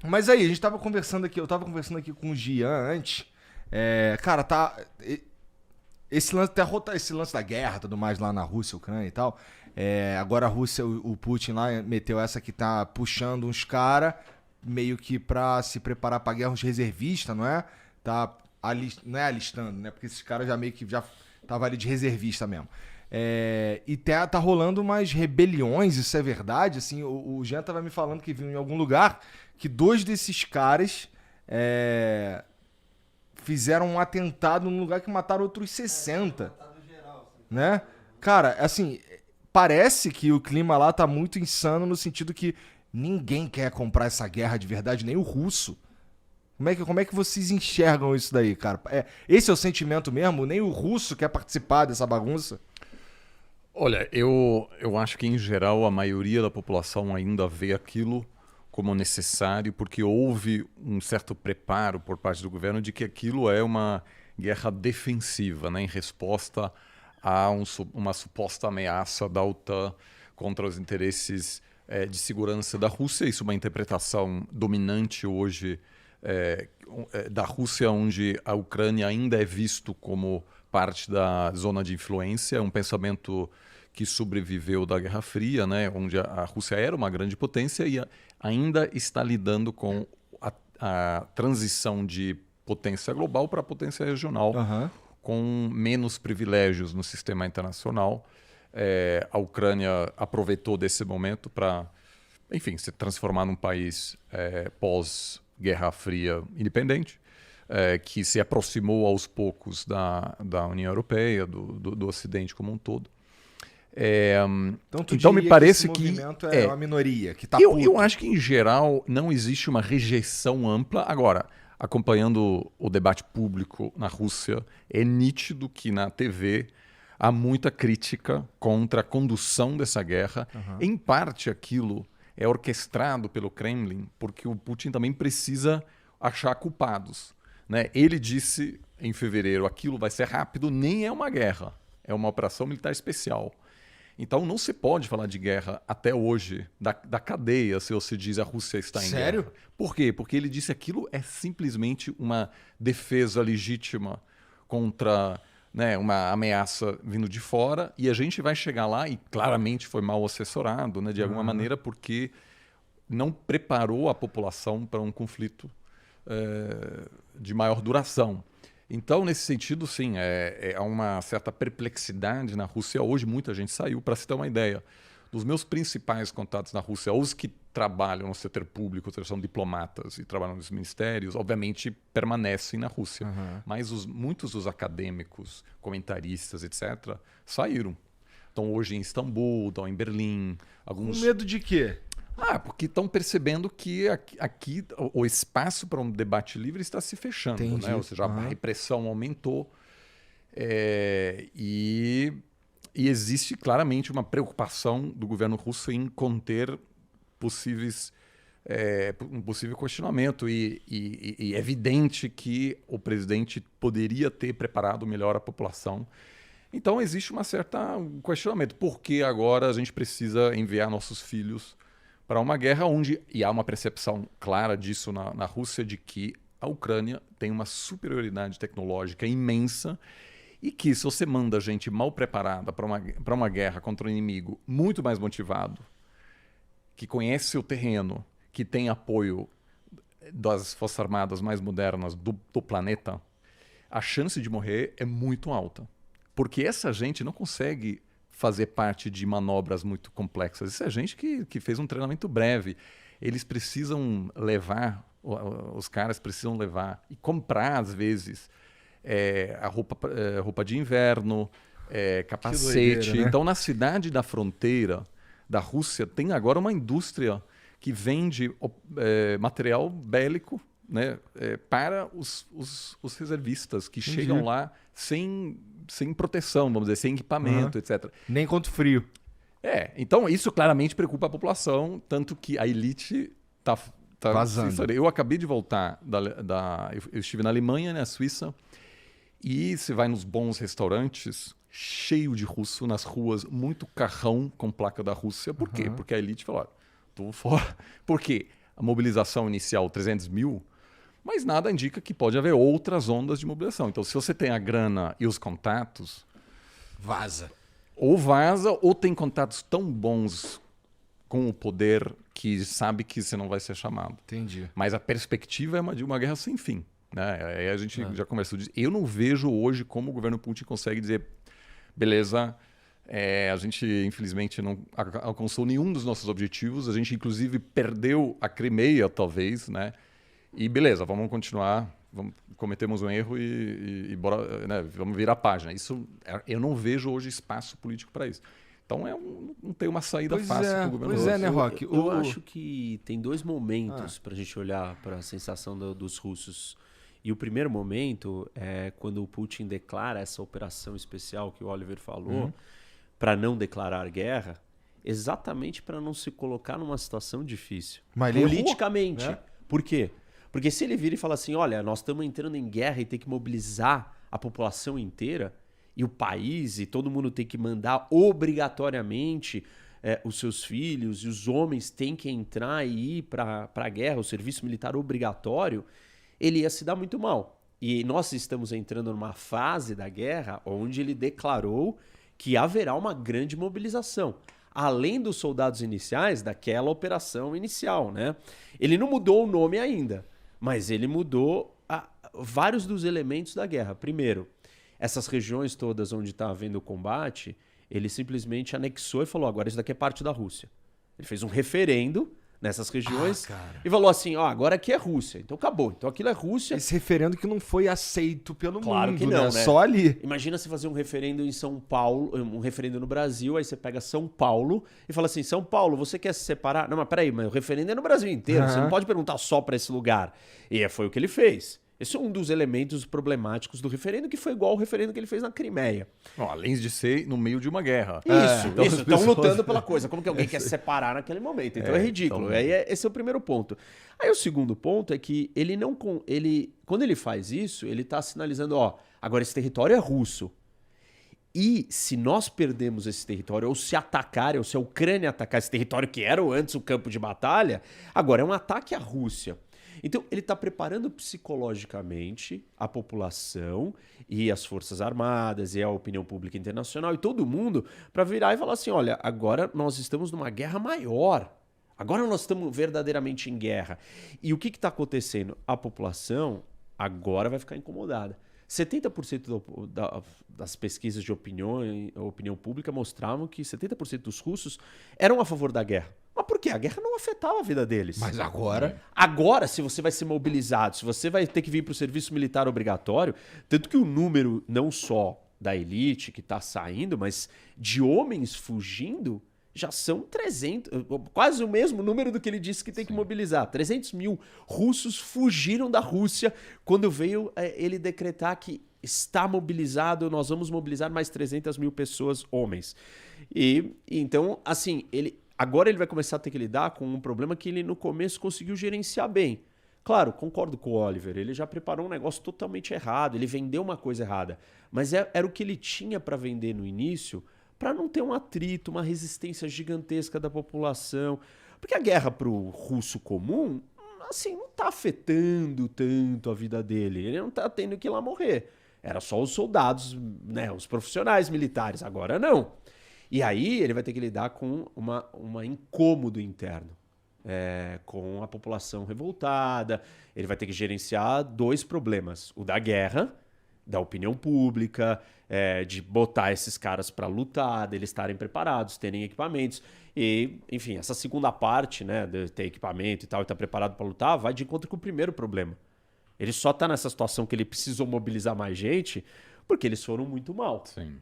Mas aí, a gente tava conversando aqui, eu tava conversando aqui com o Gian antes. Cara, esse lance da guerra e tudo mais lá na Rússia, Ucrânia e tal. Agora a Rússia, o Putin lá meteu essa que tá puxando uns caras meio que pra se preparar pra guerra, uns reservistas, não é? Não é alistando, né? Porque esses caras já meio que já tava ali de reservista mesmo. E tá rolando umas rebeliões, isso é verdade? Assim, o Jean tava me falando que viu em algum lugar que dois desses caras é, fizeram um atentado num lugar que mataram outros 60, né? Cara, assim, parece que o clima lá tá muito insano no sentido que ninguém quer comprar essa guerra de verdade, nem o russo. Como é que vocês enxergam isso daí, cara? Esse é o sentimento mesmo? Nem o russo quer participar dessa bagunça? Olha, eu acho que em geral a maioria da população ainda vê aquilo como necessário, porque houve um certo preparo por parte do governo de que aquilo é uma guerra defensiva, né, em resposta a uma suposta ameaça da OTAN contra os interesses de segurança da Rússia. Isso é uma interpretação dominante hoje da Rússia, onde a Ucrânia ainda é visto como parte da zona de influência, é um pensamento que sobreviveu da Guerra Fria, né, onde a Rússia era uma grande potência e ainda está lidando com a transição de potência global para potência regional, Aham. com menos privilégios no sistema internacional. A Ucrânia aproveitou desse momento para, enfim, se transformar num país pós-Guerra Fria independente, que se aproximou aos poucos da União Europeia, do Ocidente como um todo. Então tu Então me diria que esse parece que movimento é uma minoria, que tá eu puto. acho que em geral não existe uma rejeição ampla. Agora, acompanhando o debate público na Rússia, é nítido que na TV há muita crítica contra a condução dessa guerra. Em parte aquilo é orquestrado pelo Kremlin, porque o Putin também precisa achar culpados, né? Ele disse em fevereiro, aquilo vai ser rápido, nem é uma guerra, é uma operação militar especial. Então não se pode falar de guerra até hoje, da cadeia, se você diz a Rússia está em Sério? guerra. Por quê? Porque ele disse que aquilo é simplesmente uma defesa legítima contra, né, uma ameaça vindo de fora, e a gente vai chegar lá, e claramente foi mal assessorado, né, de alguma maneira, porque não preparou a população para um conflito de maior duração. Então, nesse sentido, sim, há uma certa perplexidade na Rússia. Hoje, muita gente saiu. Para se ter uma ideia, dos meus principais contatos na Rússia, os que trabalham no setor público, são diplomatas e trabalham nos ministérios, obviamente permanecem na Rússia. Mas muitos dos acadêmicos, comentaristas, etc., saíram. Estão hoje em Istambul, estão em Berlim. Com Alguns medo de quê? porque estão percebendo que aqui o espaço para um debate livre está se fechando, né? Entendi. Ou seja, a Aham. repressão aumentou e existe claramente uma preocupação do governo russo em conter um possível questionamento e é evidente que o presidente poderia ter preparado melhor a população. Então existe um questionamento. Por que agora a gente precisa enviar nossos filhos para uma guerra onde, e há uma percepção clara disso na Rússia, de que a Ucrânia tem uma superioridade tecnológica imensa e que se você manda gente mal preparada para uma guerra contra um inimigo muito mais motivado, que conhece o terreno, que tem apoio das forças armadas mais modernas do planeta, a chance de morrer é muito alta. Porque essa gente não consegue fazer parte de manobras muito complexas. Isso é gente que fez um treinamento breve. Eles precisam levar, os caras precisam levar e comprar, às vezes, roupa de inverno, Que doideira, capacete. né? Então, na cidade da fronteira da Rússia, tem agora uma indústria que vende material bélico, né, para os reservistas que Entendi. chegam lá sem proteção, vamos dizer, sem Aham. equipamento, etc. Nem contra o frio. Então isso claramente preocupa a população, tanto que a elite está Vazando. eu acabei de voltar eu estive na Alemanha, na Suíça, e você vai nos bons restaurantes, cheio de russo nas ruas, muito carrão com placa da Rússia. Por quê? Porque a elite falou, tô fora. Por quê? a mobilização inicial 300 mil, mas nada indica que pode haver outras ondas de mobilização. Então, se você tem a grana e os contatos, Vaza. ou vaza, ou tem contatos tão bons com o poder que sabe que você não vai ser chamado. Entendi. Mas a perspectiva é de uma guerra sem fim. Né? Aí a gente já conversou disso. Eu não vejo hoje como o governo Putin consegue dizer, beleza, a gente infelizmente não alcançou nenhum dos nossos objetivos, a gente inclusive perdeu a Crimeia, talvez, né? E beleza, vamos continuar, cometemos um erro e bora, né? Vamos virar a página. Isso, eu não vejo hoje espaço político para isso. Então não tem uma saída fácil para o governo russo. Pois é, né, Rock? Eu acho que tem dois momentos para a gente olhar para a sensação dos russos. E o primeiro momento é quando o Putin declara essa operação especial que o Oliver falou, para não declarar guerra, exatamente para não se colocar numa situação difícil. Mas ele politicamente. errou, né? Por quê? Porque se ele vira e fala assim, olha, nós estamos entrando em guerra e tem que mobilizar a população inteira, e o país, e todo mundo tem que mandar obrigatoriamente os seus filhos, e os homens têm que entrar e ir para a guerra, o serviço militar obrigatório, ele ia se dar muito mal. E nós estamos entrando numa fase da guerra onde ele declarou que haverá uma grande mobilização, além dos soldados iniciais daquela operação inicial, né? Ele não mudou o nome ainda, mas ele mudou vários dos elementos da guerra. Primeiro, essas regiões todas onde está havendo combate, ele simplesmente anexou e falou, agora isso daqui é parte da Rússia. Ele fez um referendo nessas regiões e falou assim, agora aqui é Rússia, então acabou, então aquilo é Rússia. Esse referendo que não foi aceito pelo Claro mundo, que não, né? né? Só ali. Imagina você fazer um referendo em São Paulo, um referendo no Brasil, aí você pega São Paulo e fala assim, São Paulo, você quer se separar? Não, mas peraí, mas o referendo é no Brasil inteiro, você não pode perguntar só para esse lugar. E foi o que ele fez. Esse é um dos elementos problemáticos do referendo, que foi igual ao referendo que ele fez na Crimeia. Bom, além de ser no meio de uma guerra. Isso. Estão lutando pela coisa. Como que alguém quer se separar naquele momento? Então é ridículo. Então... Esse é o primeiro ponto. Aí o segundo ponto é que ele não... quando ele faz isso, ele está sinalizando, agora esse território é russo. E se nós perdemos esse território, ou se atacarem, ou se a Ucrânia atacar esse território que era antes o campo de batalha, agora é um ataque à Rússia. Então, ele está preparando psicologicamente a população e as Forças Armadas e a opinião pública internacional e todo mundo para virar e falar assim, olha, agora nós estamos numa guerra maior. Agora nós estamos verdadeiramente em guerra. E o que está acontecendo? A população agora vai ficar incomodada. 70% das pesquisas de opinião pública mostravam que 70% dos russos eram a favor da guerra. Mas por quê? A guerra não afetava a vida deles. Mas agora... Agora, se você vai ser mobilizado, se você vai ter que vir para o serviço militar obrigatório, tanto que o número não só da elite que está saindo, mas de homens fugindo, já são 300, quase o mesmo número do que ele disse que tem que mobilizar. 300 mil russos fugiram da Rússia quando veio ele decretar que está mobilizado, nós vamos mobilizar mais 300 mil pessoas, homens. E então, assim, agora ele vai começar a ter que lidar com um problema que ele no começo conseguiu gerenciar bem. Claro, concordo com o Oliver, ele já preparou um negócio totalmente errado, ele vendeu uma coisa errada, mas era o que ele tinha para vender no início, para não ter um atrito, uma resistência gigantesca da população. Porque a guerra para o russo comum, assim, não está afetando tanto a vida dele. Ele não está tendo que ir lá morrer. Era só os soldados, né, os profissionais militares. Agora não. E aí ele vai ter que lidar com uma incômodo interno. Com a população revoltada. Ele vai ter que gerenciar dois problemas. O da guerra, da opinião pública, de botar esses caras para lutar, deles estarem preparados, terem equipamentos. E, enfim, essa segunda parte, né, de ter equipamento e tal, e estar preparado para lutar, vai de encontro com o primeiro problema. Ele só está nessa situação que ele precisou mobilizar mais gente porque eles foram muito mal. Sim.